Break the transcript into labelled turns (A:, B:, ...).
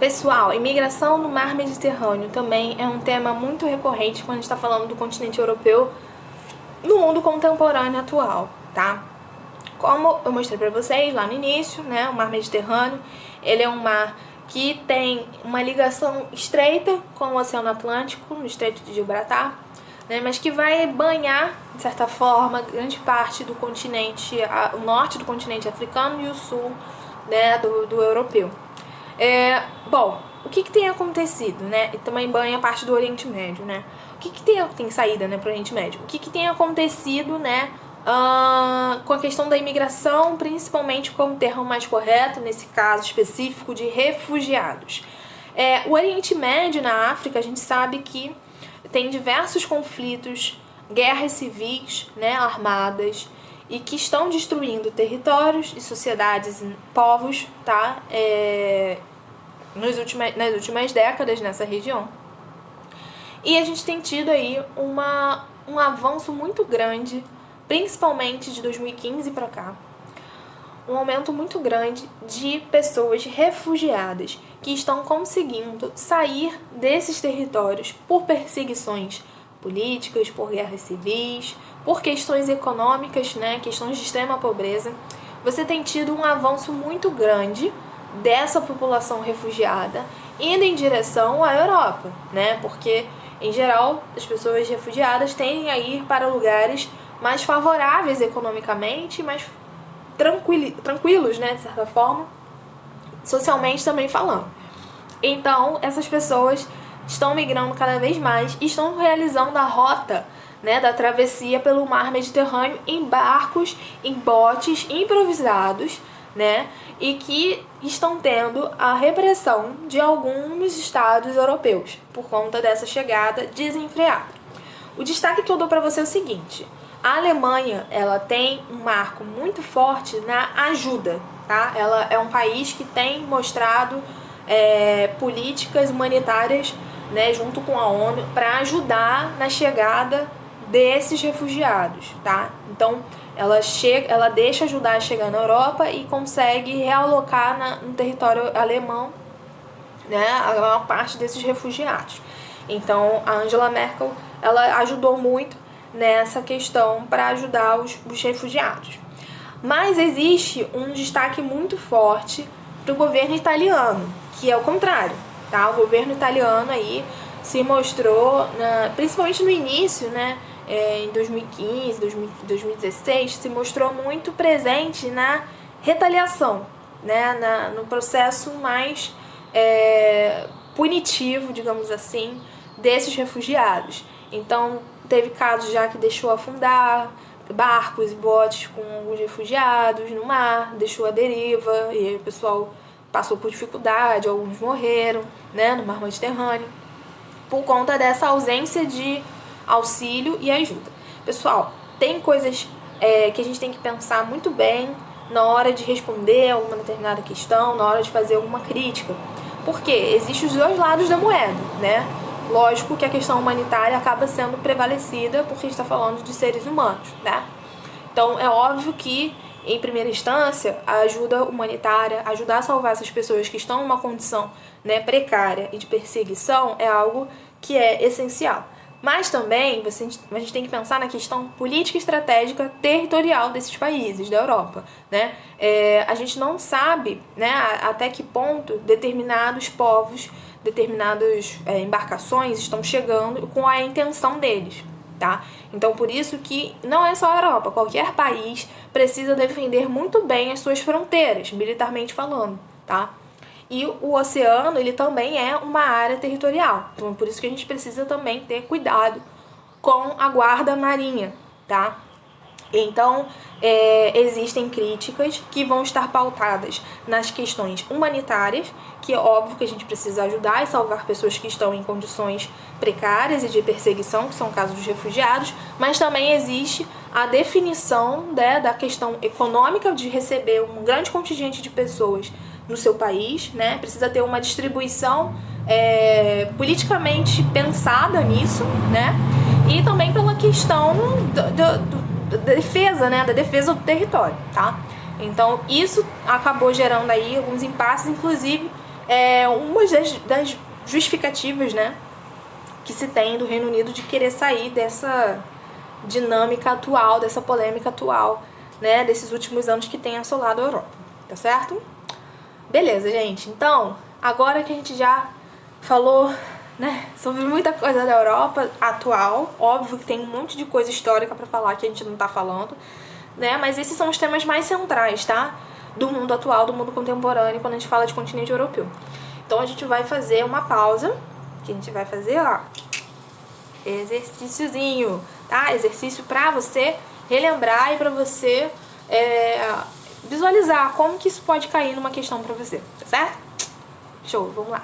A: Pessoal, imigração no mar Mediterrâneo também é um tema muito recorrente quando a gente está falando do continente europeu no mundo contemporâneo atual, tá? Como eu mostrei para vocês lá no início, né, o mar Mediterrâneo, ele é um mar que tem uma ligação estreita com o Oceano Atlântico, no Estreito de Gibraltar, né, mas que vai banhar, de certa forma, grande parte do continente, o norte do continente africano e o sul, né, do europeu. Bom, o que tem acontecido, né? E também banha parte do Oriente Médio, né? O que tem saída, né, para o Oriente Médio? O que tem acontecido, né, com a questão da imigração, principalmente como termo mais correto, nesse caso específico de refugiados. O Oriente Médio, na África, a gente sabe que tem diversos conflitos, guerras civis, né, armadas, e que estão destruindo territórios e sociedades e povos, tá? Nas últimas décadas nessa região. E a gente tem tido aí um avanço muito grande, principalmente de 2015 para cá, um aumento muito grande de pessoas refugiadas que estão conseguindo sair desses territórios por perseguições políticas, por guerras civis, por questões econômicas, né, questões de extrema pobreza. Você tem tido um avanço muito grande dessa população refugiada indo em direção à Europa, né, porque em geral as pessoas refugiadas tendem a ir para lugares mais favoráveis economicamente, mais tranquilos, né, de certa forma, socialmente também falando. Então, essas pessoas estão migrando cada vez mais e estão realizando a rota, né, da travessia pelo mar Mediterrâneo em barcos, em botes improvisados, né, e que estão tendo a repressão de alguns estados europeus por conta dessa chegada desenfreada. O destaque que eu dou para você é o seguinte: a Alemanha, ela tem um marco muito forte na ajuda, tá? Ela é um país que tem mostrado políticas humanitárias, né, junto com a ONU, para ajudar na chegada desses refugiados, tá? Então, ela deixa ajudar a chegar na Europa e consegue realocar no território alemão, né, a maior parte desses refugiados. Então, a Angela Merkel, ela ajudou muito nessa questão para ajudar os refugiados. Mas existe um destaque muito forte para o governo italiano, que é o contrário, tá? O governo italiano aí se mostrou, principalmente no início, né, em 2015, 2016, se mostrou muito presente na retaliação, né, no processo mais punitivo, digamos assim, desses refugiados. Então, teve casos já que deixou afundar barcos e botes com alguns refugiados no mar, deixou à deriva, e aí o pessoal passou por dificuldade, alguns morreram, né, no mar Mediterrâneo, por conta dessa ausência de auxílio e ajuda. Pessoal, tem coisas que a gente tem que pensar muito bem na hora de responder a uma determinada questão, na hora de fazer alguma crítica, porque existem os dois lados da moeda, né? Lógico que a questão humanitária acaba sendo prevalecida porque a gente está falando de seres humanos, né? Então, é óbvio que, em primeira instância, a ajuda humanitária, ajudar a salvar essas pessoas que estão em uma condição, né, precária e de perseguição é algo que é essencial. Mas também a gente tem que pensar na questão política e estratégica territorial desses países da Europa, né? A gente não sabe, né, até que ponto determinados povos, determinadas embarcações estão chegando com a intenção deles, tá? Então, por isso que não é só a Europa, qualquer país precisa defender muito bem as suas fronteiras, militarmente falando, tá? E o oceano, ele também é uma área territorial. Então, por isso que a gente precisa também ter cuidado com a guarda marinha, tá? Então, existem críticas que vão estar pautadas nas questões humanitárias, que é óbvio que a gente precisa ajudar e salvar pessoas que estão em condições precárias e de perseguição, que são o caso dos refugiados, mas também existe a definição, né, da questão econômica de receber um grande contingente de pessoas no seu país, né? Precisa ter uma distribuição politicamente pensada nisso, né? E também pela questão da defesa, né? Da defesa do território, tá? Então, isso acabou gerando aí alguns impasses, inclusive uma das justificativas, né, que se tem do Reino Unido de querer sair dessa dinâmica atual, dessa polêmica atual, né, desses últimos anos que tem assolado a Europa, tá certo? Beleza, gente. Então, agora que a gente já falou, né, sobre muita coisa da Europa atual, óbvio que tem um monte de coisa histórica pra falar que a gente não tá falando, né, mas esses são os temas mais centrais, tá? Do mundo atual, do mundo contemporâneo, quando a gente fala de continente europeu. Então a gente vai fazer uma pausa, que a gente vai fazer, ó, exercíciozinho, tá? Exercício pra você relembrar e pra você visualizar como que isso pode cair numa questão pra você, tá certo? Show, vamos lá.